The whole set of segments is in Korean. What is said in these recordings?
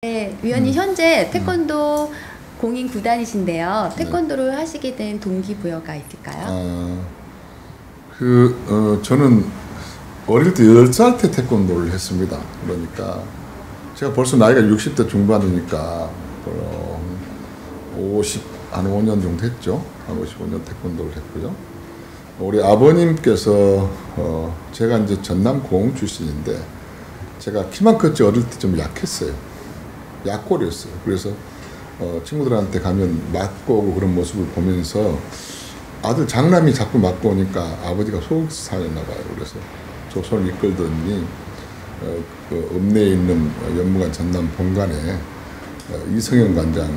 네, 위원님 현재 태권도 공인 구단이신데요. 태권도를 하시게 된 동기부여가 있을까요? 저는 어릴 때 10살 때 태권도를 했습니다. 그러니까 제가 벌써 나이가 60대 중반이니까 5년 정도 했죠. 한 55년 태권도를 했고요. 우리 아버님께서 제가 이제 전남 고흥 출신인데 제가 키만 컸지 어릴 때 좀 약했어요. 약골이었어요. 그래서 친구들한테 가면 맞고 오고 그런 모습을 보면서 아들 장남이 자꾸 맞고 오니까 아버지가 속이 상했나 봐요. 그래서 저 손을 이끌더니 그 읍내에 있는 연무관 전남 본관에 이성현 관장님한테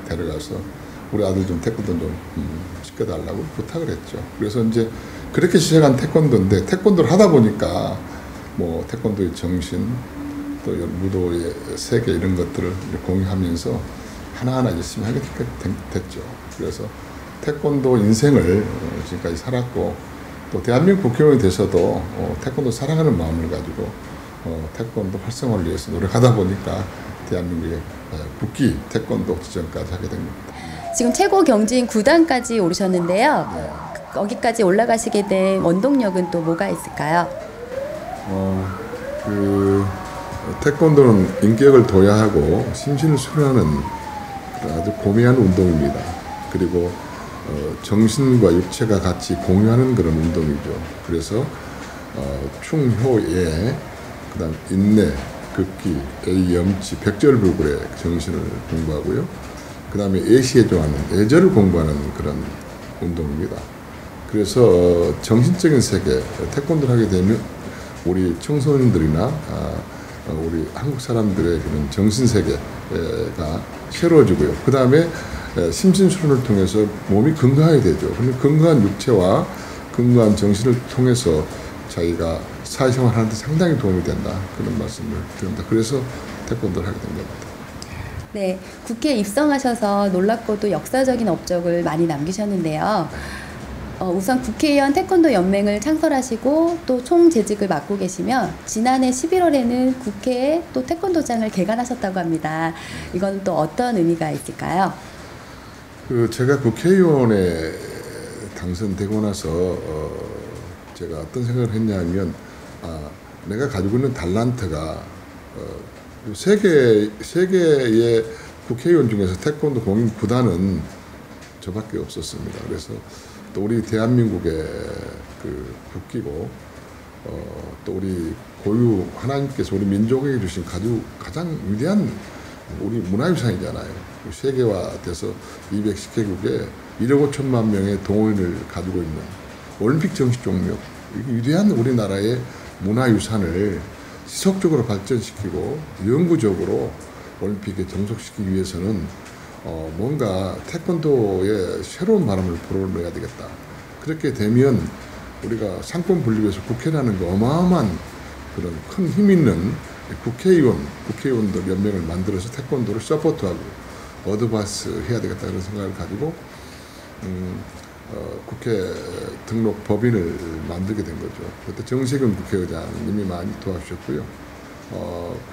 데려가서 우리 아들 좀 태권도 좀 시켜달라고 부탁을 했죠. 그래서 이제 그렇게 시작한 태권도인데 태권도를 하다 보니까 뭐 태권도의 정신 또 무도의 세계 이런 것들을 공유하면서 하나하나 열심히 하게 됐죠. 그래서 태권도 인생을 지금까지 살았고 또 대한민국 국회의원이 돼서도 태권도 사랑하는 마음을 가지고 태권도 활성화를 위해서 노력하다 보니까 대한민국의 국기 태권도 지정까지 하게 됩니다. 지금 최고 경지인 9단까지 오르셨는데요. 네. 거기까지 올라가시게 된 원동력은 또 뭐가 있을까요? 태권도는 인격을 도야하고 심신을 수련하는 아주 고귀한 운동입니다. 그리고 정신과 육체가 같이 공유하는 그런 운동이죠. 그래서 충효예, 그다음 인내, 극기, 애의 염치, 백절불굴의 정신을 공부하고요. 그다음에 애시에 좋아하는 애절을 공부하는 그런 운동입니다. 그래서 정신적인 세계, 태권도를 하게 되면 우리 청소년들이나 우리 한국 사람들의 그런 정신 세계가 새로워지고요. 그 다음에 심신수련을 통해서 몸이 건강하게 되죠. 그런데 건강한 육체와 건강한 정신을 통해서 자기가 사회생활 하는데 상당히 도움이 된다. 그런 말씀을 드립니다. 그래서 태권도를 하게 된 겁니다. 네, 국회에 입성하셔서 놀랍고도 역사적인 업적을 많이 남기셨는데요. 우선 국회의원 태권도 연맹을 창설하시고 또 총재직을 맡고 계시며 지난해 11월에는 국회에 또 태권도장을 개관하셨다고 합니다. 이건 또 어떤 의미가 있을까요? 제가 국회의원에 당선되고 나서 제가 어떤 생각을 했냐면 내가 가지고 있는 달란트가 세계의 국회의원 중에서 태권도 공인 구단은 저밖에 없었습니다. 그래서 또 우리 대한민국의 그 국기고 또 우리 고유 하나님께서 우리 민족에게 주신 가장 위대한 우리 문화유산이잖아요. 세계화돼서 210개국에 1억 5천만 명의 동호인을 가지고 있는 올림픽 정식 종목, 위대한 우리나라의 문화유산을 지속적으로 발전시키고 영구적으로 올림픽에 종속시키기 위해서는 뭔가 태권도에 새로운 바람을 불어넣어야 되겠다. 그렇게 되면 우리가 상권 분립에서 국회라는 거 어마어마한 그런 큰 힘 있는 국회의원들 연맹을 만들어서 태권도를 서포트하고 어드바이스 해야 되겠다 그런 생각을 가지고 국회 등록 법인을 만들게 된 거죠. 그때 정세균 국회의장님이 많이 도와주셨고요.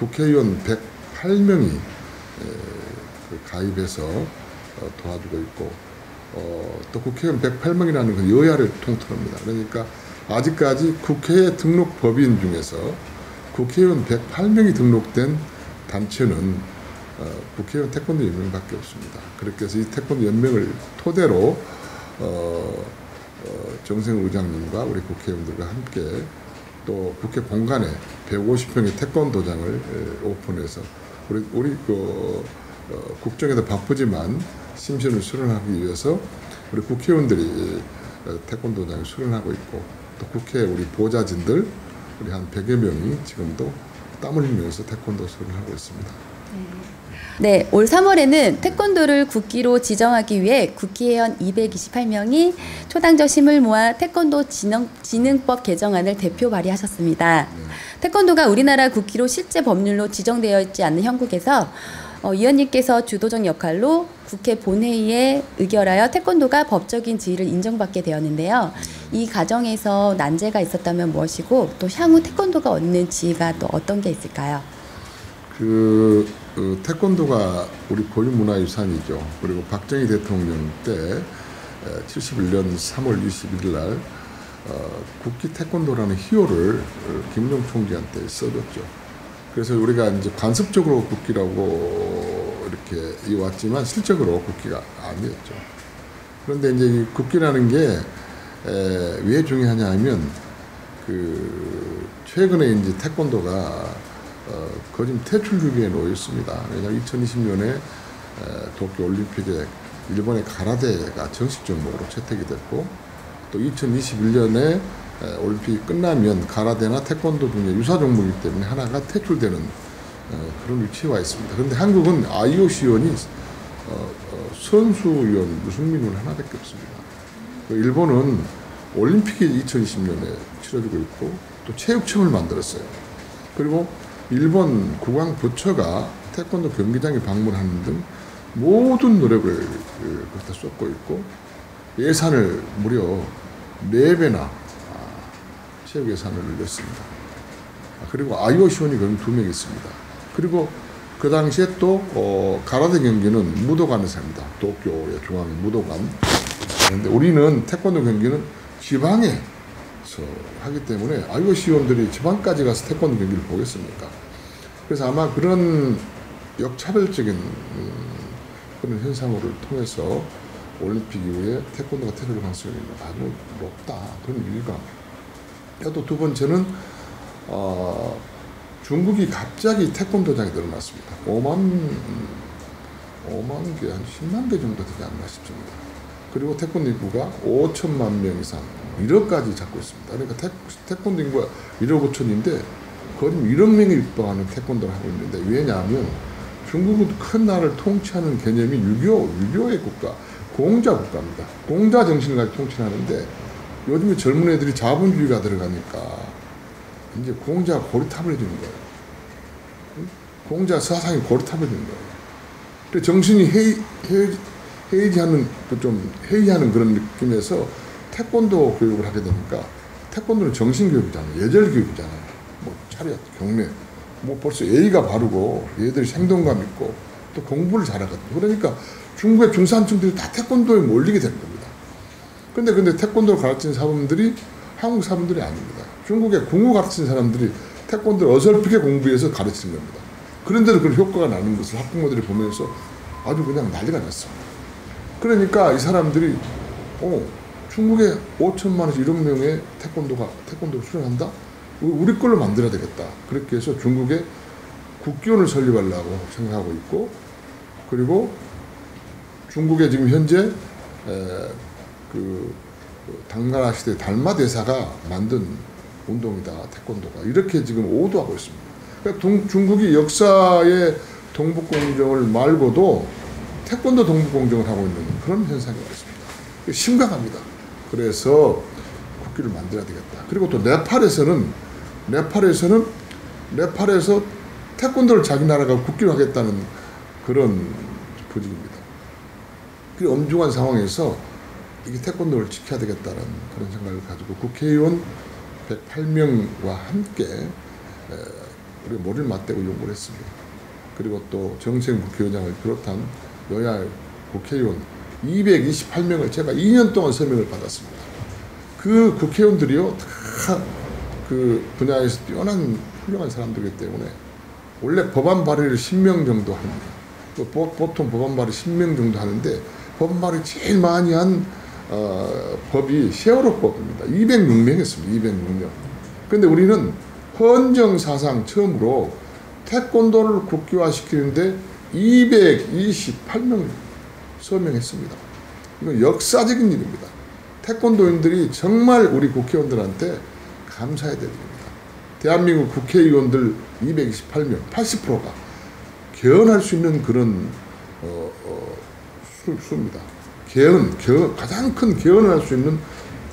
국회의원 108명이 가입해서 도와주고 있고 또 국회의원 108명이라는 그 여야를 통틀합니다. 그러니까 아직까지 국회에 등록 법인 중에서 국회의원 108명이 등록된 단체는 국회의원 태권도 연맹밖에 없습니다. 그렇게 해서 이 태권도 연맹을 토대로 정세균 의장님과 우리 국회의원들과 함께 또 국회 본관에 150평의 태권도장을 오픈해서 우리 국정에도 바쁘지만 심신을 수련하기 위해서 우리 국회의원들이 태권도장을 수련하고 있고 또 국회 우리 보좌진들 우리 한 100여 명이 지금도 땀을 흘리면서 태권도 수련하고 있습니다. 네, 올 3월에는 태권도를 국기로 지정하기 위해 국회의원 228명이 초당적 힘을 모아 태권도 진흥법 개정안을 대표 발의하셨습니다. 태권도가 우리나라 국기로 실제 법률로 지정되어 있지 않는 형국에서 위원님께서 주도적 역할로 국회 본회의에 의결하여 태권도가 법적인 지위를 인정받게 되었는데요. 이 과정에서 난제가 있었다면 무엇이고 또 향후 태권도가 얻는 지위가 또 어떤 게 있을까요? 태권도가 우리 고유문화유산이죠. 그리고 박정희 대통령 때 71년 3월 21일 날 국기 태권도라는 희호를 김일성 총재한테 써줬죠. 그래서 우리가 이제 관습적으로 국기라고 이렇게 이어왔지만 실적으로 국기가 아니었죠. 그런데 이제 이 국기라는 게 왜 중요하냐 하면 최근에 이제 태권도가 거진 퇴출 위기에 놓여 있습니다. 왜냐하면 2020년에 도쿄 올림픽에 일본의 가라데가 정식 종목으로 채택이 됐고, 또 2021년에 올림픽이 끝나면 가라데나 태권도 등의 유사 종목이기 때문에 하나가 퇴출되는 그런 위치에 와 있습니다. 그런데 한국은 IOC 위원이 선수위원 유승민 하나밖에 없습니다. 일본은 올림픽이 2020년에 치러지고 있고 또 체육청을 만들었어요. 그리고 일본 국왕부처가 태권도 경기장에 방문하는 등 모든 노력을 갖다 쏟고 있고, 예산을 무려 4배나 체육 예산을 늘렸습니다. 그리고 IOC원이 그럼 2명 있습니다. 그리고 그 당시에 또 가라데 경기는 무도관에서 합니다. 도쿄의 중앙 무도관. 그런데 우리는 태권도 경기는 지방에서 하기 때문에 IOC원들이 지방까지 가서 태권도 경기를 보겠습니까? 그래서 아마 그런 역차별적인 그런 현상을 통해서 올림픽 이후에 태권도가 퇴출될 가능성이 아주 높다. 그런 이유가. 또 두 번째는 중국이 갑자기 태권도장이 늘어났습니다. 5만 개, 한 10만 개 정도 되지 않나 싶습니다. 그리고 태권도 인구가 5천만 명 이상, 1억까지 잡고 있습니다. 그러니까 태권도 인구가 1억 5천인데 거의 1억 명이 육박하는 태권도를 하고 있는데, 왜냐하면 중국은 큰 나라를 통치하는 개념이 유교의 국가, 공자 국가입니다. 공자 정신을 가지고 통치하는데, 요즘에 젊은 애들이 자본주의가 들어가니까 이제 공자가 고리타분해지는 거예요. 공자 사상이 고리타분해지는 거예요. 그래서 정신이 해이하는 그런 느낌에서 태권도 교육을 하게 되니까, 태권도는 정신교육이잖아요. 예절교육이잖아요. 뭐 차렷, 경례, 뭐 벌써 예의가 바르고 얘들이 생동감 있고 또 공부를 잘하거든요. 그러니까 중국의 중산층들이 다 태권도에 몰리게 된 겁니다. 근데 태권도를 가르치는 사범들이 한국 사범들이 아닙니다. 중국의 궁우 가르치는 사람들이 태권도를 어설프게 공부해서 가르치는 겁니다. 그런데도 그런 효과가 나는 것을 학부모들이 보면서 아주 그냥 난리가 났습니다. 그러니까 이 사람들이 중국에 5천만에서 1억 명의 태권도를 수련한다? 우리 걸로 만들어야 되겠다. 그렇게 해서 중국에 국기원을 설립하려고 생각하고 있고, 그리고 중국에 지금 현재 당나라 시대 달마 대사가 만든 운동이다, 태권도가. 이렇게 지금 오도하고 있습니다. 그러니까 중국이 역사의 동북공정을 말고도 태권도 동북공정을 하고 있는 그런 현상이 왔습니다. 심각합니다. 그래서 국기를 만들어야 되겠다. 그리고 또 네팔에서 태권도를 자기 나라가 국기로 하겠다는 그런 조직입니다. 그 엄중한 상황에서 이게 태권도를 지켜야 되겠다는 그런 생각을 가지고 국회의원 108명과 함께 우리가 머리를 맞대고 요구를 했습니다. 그리고 또 정세균 국회의장을 비롯한 여야 국회의원 228명을 제가 2년 동안 서명을 받았습니다. 그 국회의원들이요, 다 그 분야에서 뛰어난 훌륭한 사람들이기 때문에 원래 법안 발의를 10명 정도 합니다. 보통 법안 발의 10명 정도 하는데, 법안 발의 제일 많이 한 법이 세월호법입니다. 206명 했습니다. 206명. 근데 우리는 헌정 사상 처음으로 태권도를 국기화시키는데 228명 서명했습니다. 이건 역사적인 일입니다. 태권도인들이 정말 우리 국회의원들한테 감사해야 됩니다. 대한민국 국회의원들 228명, 80%가 개헌할 수 있는 그런 수입니다. 가장 큰 개헌을 할 수 있는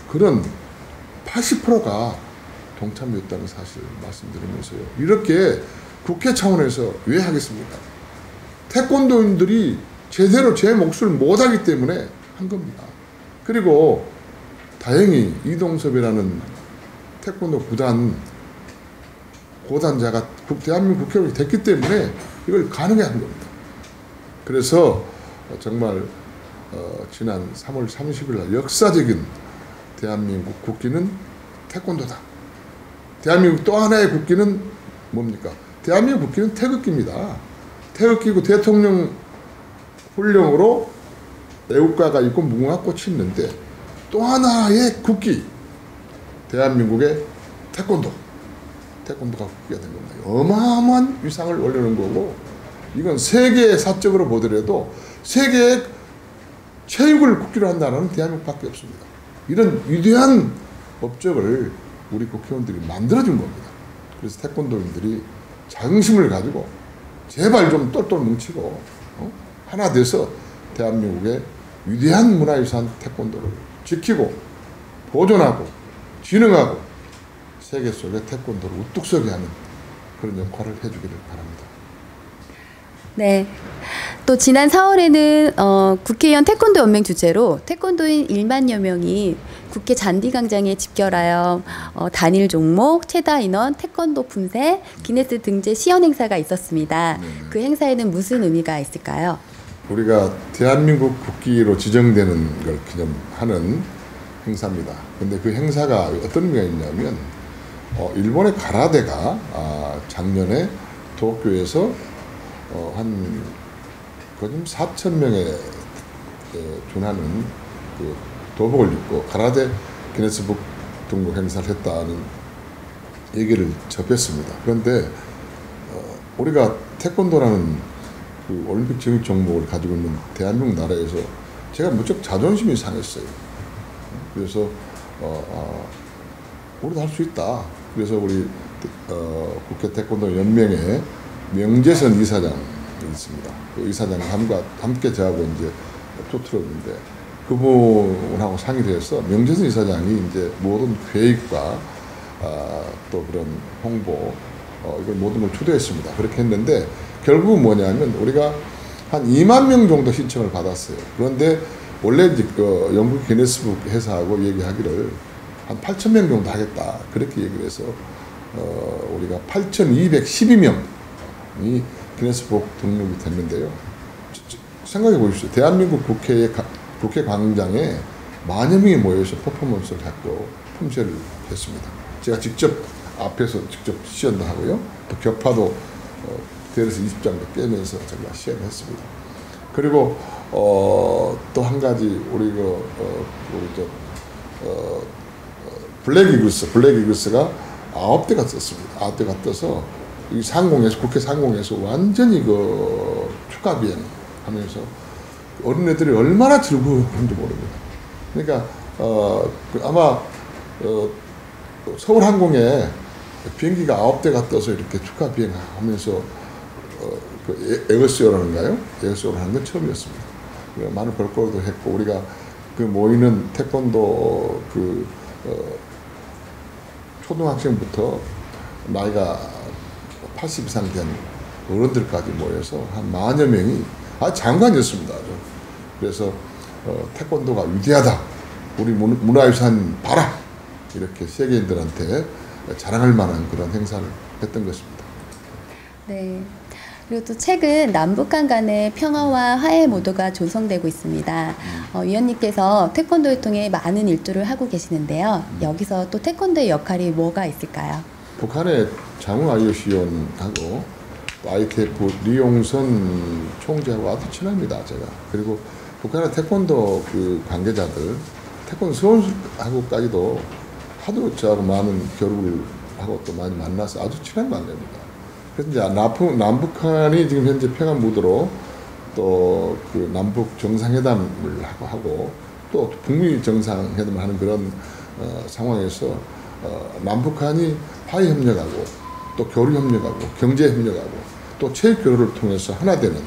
그런 80%가 동참했다는 사실을 말씀드리면서요. 이렇게 국회 차원에서 왜 하겠습니까? 태권도인들이 제대로 제 몫을 못하기 때문에 한 겁니다. 그리고 다행히 이동섭이라는 태권도 구단 고단자가 대한민국 국회의원이 됐기 때문에 이걸 가능해 한 겁니다. 그래서 정말 지난 3월 30일 날 역사적인 대한민국 국기는 태권도다. 대한민국 또 하나의 국기는 뭡니까? 대한민국 국기는 태극기입니다. 태극기고 대통령 훈령으로 애국가가 있고 무궁화꽃이 있는데 또 하나의 국기, 대한민국의 태권도가 국기가 된 겁니다. 어마어마한 위상을 올려놓은 거고, 이건 세계의 사적으로 보더라도 세계의 체육을 국기로 한 나라는 대한민국밖에 없습니다. 이런 위대한 업적을 우리 국회의원들이 만들어준 겁니다. 그래서 태권도인들이 자긍심을 가지고 제발 좀 똘똘 뭉치고 하나 돼서 대한민국의 위대한 문화유산 태권도를 지키고 보존하고 진흥하고 세계 속에 태권도를 우뚝 서게 하는 그런 역할을 해주기를 바랍니다. 네. 또 지난 4월에는 국회의원 태권도 연맹 주재로 태권도인 1만여 명이 국회 잔디광장에 집결하여 단일 종목, 최다 인원, 태권도 품새, 기네스 등재 시연 행사가 있었습니다. 그 행사에는 무슨 의미가 있을까요? 우리가 대한민국 국기로 지정되는 걸 기념하는 행사입니다. 근데 그 행사가 어떤 의미가 있냐면 일본의 가라데가 작년에 도쿄에서 한 거의 4,000명에 준하는 그 도복을 입고 가라데 기네스북 등록 행사를 했다는 얘기를 접했습니다. 그런데 우리가 태권도라는 그 올림픽 정식 종목을 가지고 있는 대한민국 나라에서 제가 무척 자존심이 상했어요. 그래서 우리도 할 수 있다. 그래서 우리 국회 태권도 연맹에 명재선 이사장이 있습니다. 그 이사장과 함께 저하고 이제 투트럭인데 그분하고 상의를 해서 명재선 이사장이 이제 모든 계획과 또 그런 홍보 이걸 모든 걸 주도했습니다. 그렇게 했는데 결국은 뭐냐면 우리가 한 2만 명 정도 신청을 받았어요. 그런데 원래 이제 그 영국 기네스북 회사하고 얘기하기를 한 8,000명 정도 하겠다. 그렇게 얘기를 해서 우리가 8,212명이 기네스북 등록이 됐는데요. 생각해 보십시오. 대한민국 국회 광장에 만여 명이 모여서 퍼포먼스를 했고 품새를 했습니다. 제가 직접 앞에서 직접 시연도 하고요. 또 격파도 대여서 20장도 깨면서 제가 시연을 했습니다. 그리고 또 한 가지 우리 블랙 이글스가 9대가 떴습니다. 9대가 떠서 이 상공에서 국회 상공에서 완전히 그 축하 비행하면서 어린애들이 얼마나 즐거웠는지 모릅니다. 그러니까 아마 서울 항공에 비행기가 9대가 떠서 이렇게 축하 비행하면서 그 에어쇼라는가요? 에어쇼를 하는 건 처음이었습니다. 많은 볼거리도 했고 우리가 그 모이는 태권도 초등학생부터 나이가 80 이상 된 어른들까지 모여서 한 만여 명이 장관이었습니다. 그래서 태권도가 위대하다. 우리 문화유산 봐라. 이렇게 세계인들한테 자랑할 만한 그런 행사를 했던 것입니다. 네. 그리고 또 최근 남북한 간의 평화와 화해 모두가 조성되고 있습니다. 위원님께서 태권도를 통해 많은 일들을 하고 계시는데요. 여기서 또 태권도의 역할이 뭐가 있을까요? 북한의 장우 IOC 위원하고 ITF 리용선 총재하고 아주 친합니다, 제가. 그리고 북한의 태권도 그 관계자들, 태권도 선수하고까지도 하도 저하고 많은 교류를 하고 또 많이 만나서 아주 친한 관계입니다. 그래서 이제 남북한이 지금 현재 평화 무드로 또 그 남북 정상회담을 하고 또 북미 정상회담을 하는 그런 상황에서 남북한이 화해 협력하고 또 교류 협력하고 경제 협력하고 또 체육 교류를 통해서 하나 되는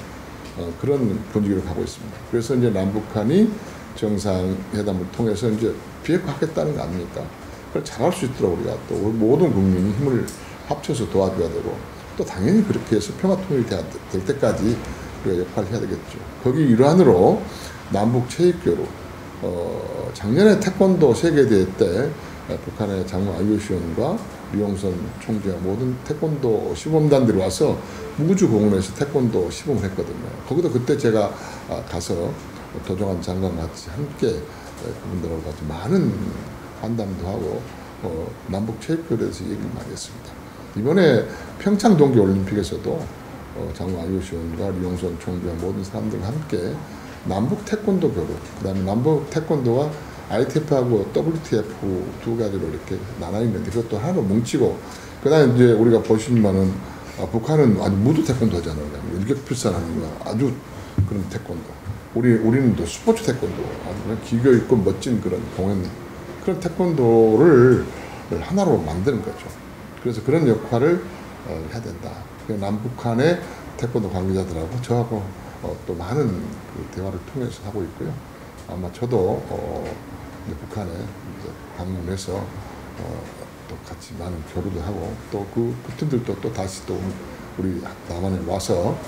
그런 분위기를 가고 있습니다. 그래서 이제 남북한이 정상회담을 통해서 이제 비핵화하겠다는 거 아닙니까? 그걸 잘할 수 있도록 우리가 또 모든 국민이 힘을 합쳐서 도와줘야 되고 또 당연히 그렇게 해서 평화 통일이 될 때까지 우리가 역할을 해야 되겠죠. 거기 일환으로 남북 체육교류, 작년에 태권도 세계대회 때 북한의 장모 IOC 위원과 리용선 총재와 모든 태권도 시범단들이 와서 무주공원에서 태권도 시범을 했거든요. 거기도 그때 제가 가서 도종환 장관과 같이 함께 그분들하고 같이 많은 환담도 하고 남북체육회에 대해서 얘기를 많이 했습니다. 이번에 평창 동계올림픽에서도 장관 IOC 의원과 리용선 총재와 모든 사람들과 함께 남북 태권도 교류, 그 다음에 남북 태권도가 ITF하고 WTF 두 가지로 이렇게 나눠 있는데 그것도 하나로 뭉치고, 그 다음에 이제 우리가 보시면은 북한은 아주 무도 태권도 하잖아요. 일격필살하는 거 아주 그런 태권도. 우리는 또 스포츠 태권도, 아주 그냥 기교 있고 멋진 그런 공연, 그런 태권도를 하나로 만드는 거죠. 그래서 그런 역할을 해야 된다. 남북한의 태권도 관계자들하고 저하고 또 많은 그 대화를 통해서 하고 있고요. 아마 저도 북한에 방문해서 또 같이 많은 교류도 하고 또 그 팀들도 또 다시 또 우리 남한에 와서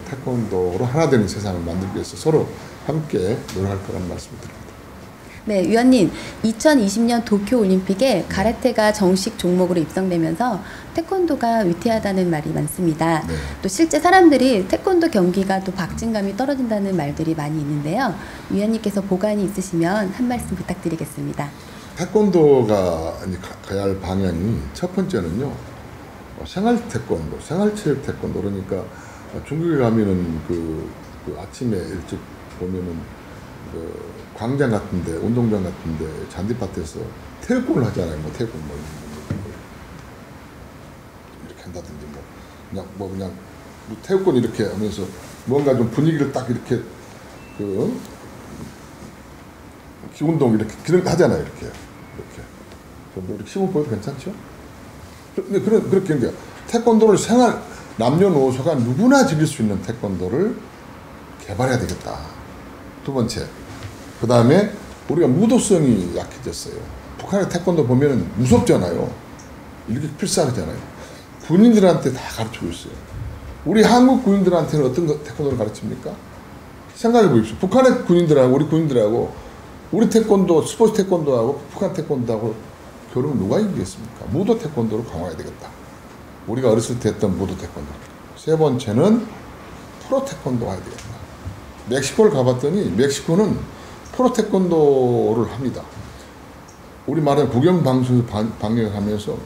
태권도로 하나 되는 세상을 만들기 위해서 서로 함께 노력할 거라는 말씀을 드립니다. 네, 위원님, 2020년 도쿄올림픽에 가라테가 정식 종목으로 입성되면서 태권도가 위태하다는 말이 많습니다. 네. 또 실제 사람들이 태권도 경기가 또 박진감이 떨어진다는 말들이 많이 있는데요. 위원님께서 보관이 있으시면 한 말씀 부탁드리겠습니다. 태권도가 가야 할 방향이 첫 번째는요, 생활 태권도, 생활체육 태권도. 그러니까 중국에 가면은 그 아침에 일찍 보면은 그 광장 같은데, 운동장 같은데 잔디밭에서 태극권을 하잖아요. 뭐 태극권 뭐 이렇게 한다든지 그냥 태극권 이렇게 하면서 뭔가 좀 분위기를 딱 이렇게 그 기운동 이렇게 그런 하잖아요. 이렇게 이렇게 시범 보여도 괜찮죠? 그렇게 한 게 태권도를 생활 남녀노소가 누구나 즐길 수 있는 태권도를 개발해야 되겠다. 두 번째, 그 다음에 우리가 무도성이 약해졌어요. 북한의 태권도 보면은 무섭잖아요. 이렇게 필살하잖아요. 군인들한테 다 가르치고 있어요. 우리 한국 군인들한테는 어떤 태권도를 가르칩니까? 생각해 보십시오. 북한의 군인들하고 우리 군인들하고 우리 태권도, 스포츠 태권도하고 북한 태권도하고 교류를 누가 이기겠습니까? 무도 태권도를 강화해야 되겠다. 우리가 어렸을 때 했던 무도 태권도. 세 번째는 프로 태권도가 해야 되겠다. 멕시코를 가봤더니 멕시코는 프로 태권도를 합니다. 우리 말하는 국영방송 방영하면서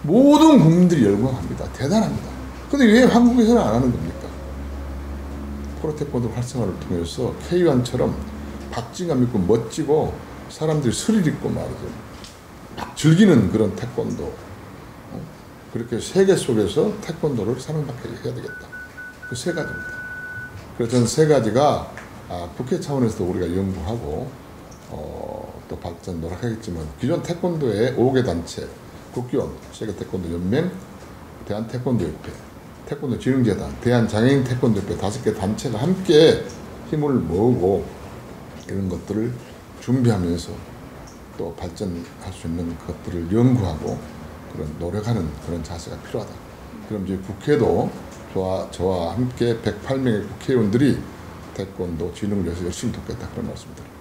모든 국민들이 열광합니다. 대단합니다. 근데 왜 한국에서는 안 하는 겁니까? 프로 태권도 활성화를 통해서 K1처럼 박진감 있고 멋지고 사람들이 스릴 있고 말이죠. 막 즐기는 그런 태권도. 그렇게 세계 속에서 태권도를 사랑받게 해야 되겠다. 그 세 가지입니다. 그래서 저는 세 가지가 국회 차원에서도 우리가 연구하고 또 발전 노력하겠지만 기존 태권도의 5개 단체, 국기원, 세계태권도연맹, 대한태권도협회, 태권도진흥재단, 대한장애인 태권도협회 5개 단체가 함께 힘을 모으고 이런 것들을 준비하면서 또 발전할 수 있는 것들을 연구하고 그런 노력하는 그런 자세가 필요하다. 그럼 이제 국회도 저와 함께 108명의 국회의원들이 태권도 진흥을 위해서 열심히 돕겠다 그런 말씀드립니다.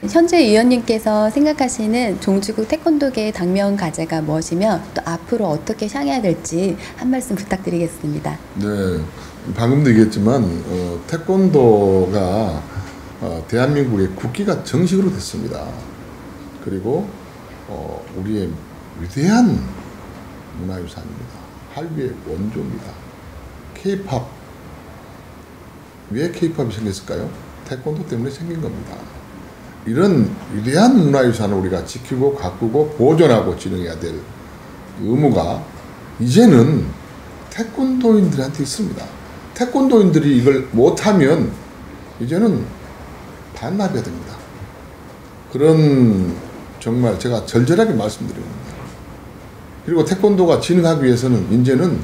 현재 위원님께서 생각하시는 종주국 태권도계의 당면 과제가 무엇이며 또 앞으로 어떻게 향해야 될지 한 말씀 부탁드리겠습니다. 네, 방금도 얘기했지만 태권도가 대한민국의 국기가 정식으로 됐습니다. 그리고 우리의 위대한 문화유산입니다. 한류의 원조입니다. K-팝, 왜 K-팝이 생겼을까요? 태권도 때문에 생긴 겁니다. 이런 위대한 문화유산을 우리가 지키고 가꾸고 보존하고 진흥해야 될 의무가 이제는 태권도인들한테 있습니다. 태권도인들이 이걸 못하면 이제는 반납해야 됩니다. 그런 정말 제가 절절하게 말씀드립니다. 그리고 태권도가 진흥하기 위해서는 이제는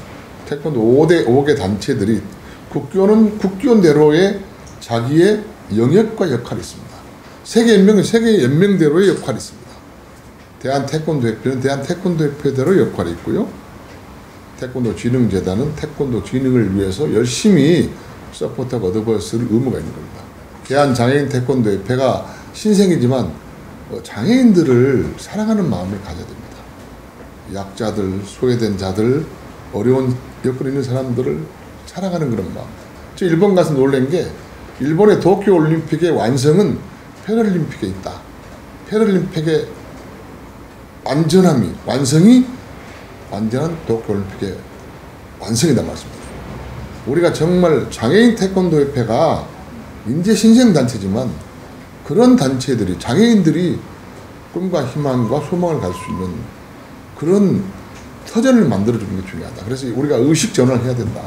태권도 5개 단체들이 국기원은 국기원대로의 자기의 영역과 역할이 있습니다. 세계연맹은 세계연맹대로의 역할이 있습니다. 대한태권도협회는 대한태권도협회대로 역할이 있고요. 태권도진흥재단은 태권도 진흥을 위해서 열심히 서포트하고 얻어볼 의무가 있는 겁니다. 대한장애인 태권도협회가 신생이지만 장애인들을 사랑하는 마음을 가져야 됩니다. 약자들, 소외된 자들, 어려운 여건에 있는 사람들을 사랑하는 그런 마음. 저 일본 가서 놀란 게 일본의 도쿄올림픽의 완성은 패럴림픽에 있다. 패럴림픽의 완성이 완전한 도쿄올림픽의 완성이다 말씀입니다. 우리가 정말 장애인 태권도협회가 인재 신생 단체지만 그런 단체들이 장애인들이 꿈과 희망과 소망을 가질 수 있는 그런 터전을 만들어주는 게 중요하다. 그래서 우리가 의식 전환을 해야 된다.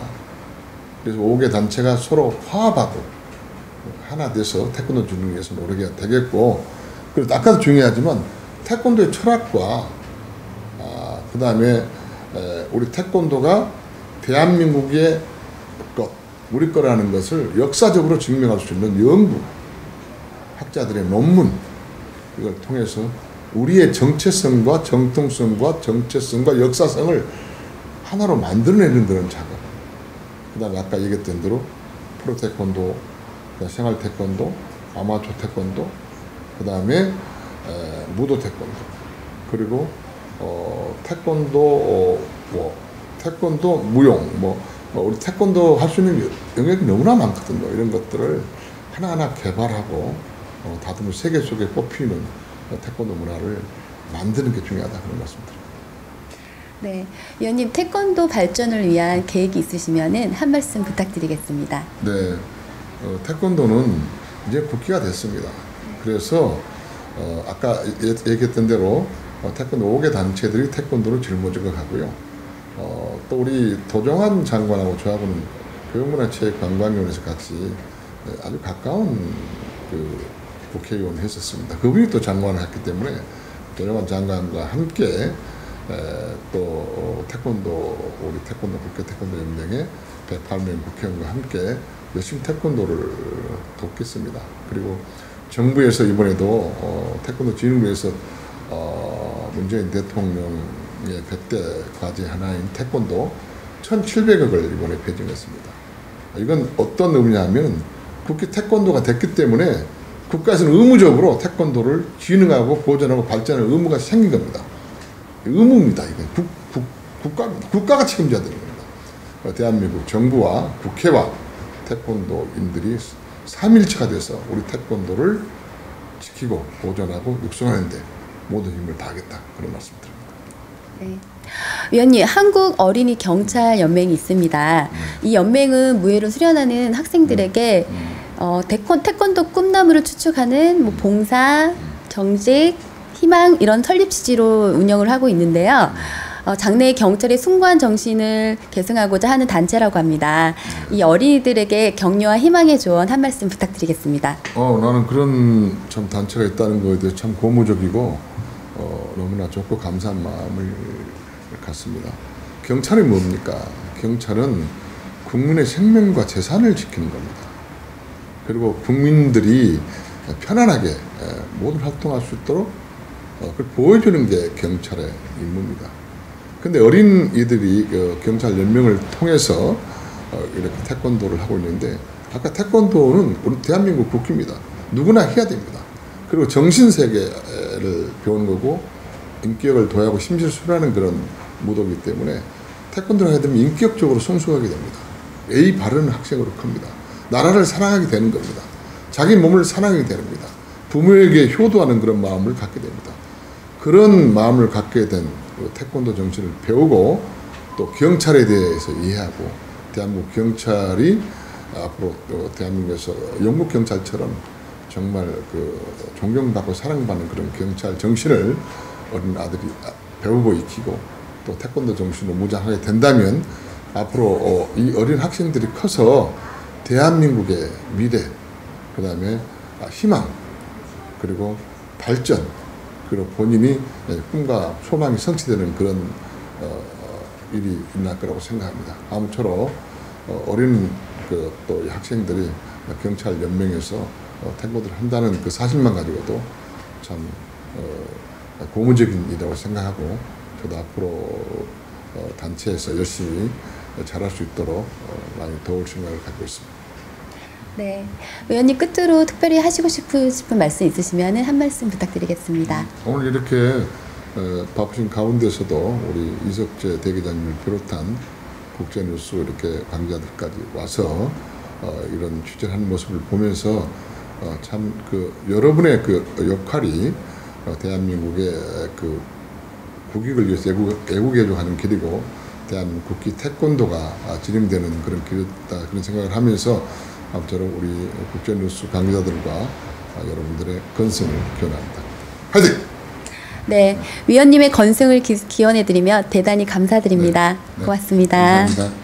그래서 5개 단체가 서로 화합하고 하나 돼서 태권도 진흥을 위해서 노력해야 되겠고, 그리고 아까도 중요하지만 태권도의 철학과 그 다음에 우리 태권도가 대한민국의 것, 우리 거라는 것을 역사적으로 증명할 수 있는 연구, 학자들의 논문, 이걸 통해서 우리의 정체성과 정통성과 정체성과 역사성을 하나로 만들어내는 그런 작업. 그 다음에 아까 얘기했던 대로 프로 태권도, 생활 태권도, 아마추어 태권도, 그 다음에 무도 태권도, 그리고 태권도 태권도 무용, 우리 태권도 할 수 있는 영역이 너무나 많거든요. 이런 것들을 하나하나 개발하고 다듬어 세계 속에 뽑히는 태권도 문화를 만드는 게 중요하다 그런 말씀드립니다. 네, 위원님 태권도 발전을 위한 계획이 있으시면은 한 말씀 부탁드리겠습니다. 네, 태권도는 이제 국기가 됐습니다. 그래서 아까 얘기했던 대로 태권도 5개 단체들이 태권도를 짊어지고 또 우리 도정환 장관하고 저하고는 교육문화체육관광위원회에서 같이 아주 가까운 그 국회의원을 했었습니다. 그분이 또 장관을 했기 때문에 도정환 장관과 함께 또 우리 태권도 국회 태권도 연맹의 108명 국회의원과 함께 열심히 태권도를 돕겠습니다. 그리고 정부에서 이번에도 태권도 진흥을 위해서 문재인 대통령의 100대 과제 하나인 태권도 1,700억을 이번에 배정했습니다. 이건 어떤 의미냐면 국기 태권도가 됐기 때문에 국가에서는 의무적으로 태권도를 진흥하고 보존하고 발전할 의무가 생긴 겁니다. 의무입니다. 이건 국가입니다. 국가가 책임져야 되는 겁니다. 대한민국 정부와 국회와 태권도인들이 3일체가 돼서 우리 태권도를 지키고 보존하고 육성하는 데 모든 힘을 다하겠다 그런 말씀드립니다. 네. 위원님, 한국 어린이 경찰 연맹이 있습니다. 이 연맹은 무예를 수련하는 학생들에게 태권도 꿈나무를 추측하는 봉사, 정직, 희망 이런 설립 취지로 운영을 하고 있는데요. 장래의 경찰의 숭고한 정신을 계승하고자 하는 단체라고 합니다. 이 어린이들에게 격려와 희망의 조언 한 말씀 부탁드리겠습니다. 나는 그런 참 단체가 있다는 거에 대해서 참 고무적이고 너무나 좋고 감사한 마음을 갖습니다. 경찰이 뭡니까? 경찰은 국민의 생명과 재산을 지키는 겁니다. 그리고 국민들이 편안하게 모든 활동할 수 있도록 그걸 보여주는 게 경찰의 임무입니다. 근데 어린이들이 경찰 연맹을 통해서 이렇게 태권도를 하고 있는데, 아까 태권도는 우리 대한민국 국기입니다. 누구나 해야 됩니다. 그리고 정신세계를 배우는 거고 인격을 도하고 심실수라는 그런 무도이기 때문에 태권도를 하게 되면 인격적으로 성숙하게 됩니다. 예의 바른 학생으로 큽니다. 나라를 사랑하게 되는 겁니다. 자기 몸을 사랑하게 됩니다. 부모에게 효도하는 그런 마음을 갖게 됩니다. 그런 마음을 갖게 된 태권도 정신을 배우고 또 경찰에 대해서 이해하고 대한민국 경찰이 앞으로 또 대한민국에서 영국 경찰처럼 정말 존경받고 사랑받는 그런 경찰 정신을 어린 아들이 배우고 익히고 또 태권도 정신으로 무장하게 된다면 앞으로 이 어린 학생들이 커서 대한민국의 미래, 그 다음에 희망, 그리고 발전, 그리고 본인이 꿈과 소망이 성취되는 그런 일이 일어날 거라고 생각합니다. 아무쪼록 어린 또 학생들이 경찰 연맹에서 태권도를 한다는 그 사실만 가지고도 참 고무적인 일이라고 생각하고, 저도 앞으로 단체에서 열심히 잘할 수 있도록 많이 도울 생각을 갖고 있습니다. 네, 의원님 끝으로 특별히 하시고 싶은 말씀 있으시면 한 말씀 부탁드리겠습니다. 오늘 이렇게 바쁘신 가운데서도 우리 이석재 대기자님을 비롯한 국제뉴스 이렇게 강자들까지 와서 이런 취재를 하는 모습을 보면서 참 그 여러분의 그 역할이 대한민국의 그 국익을 위해서 애국애주하는 길이고 대한민국 국기 태권도가 진행되는 그런 길이다 그런 생각을 하면서 아무쪼록 우리 국제뉴스 강자들과 여러분들의 건승을 기원합니다. 화이팅! 네, 위원님의 건승을 기원해드리며 대단히 감사드립니다. 네. 고맙습니다. 감사합니다.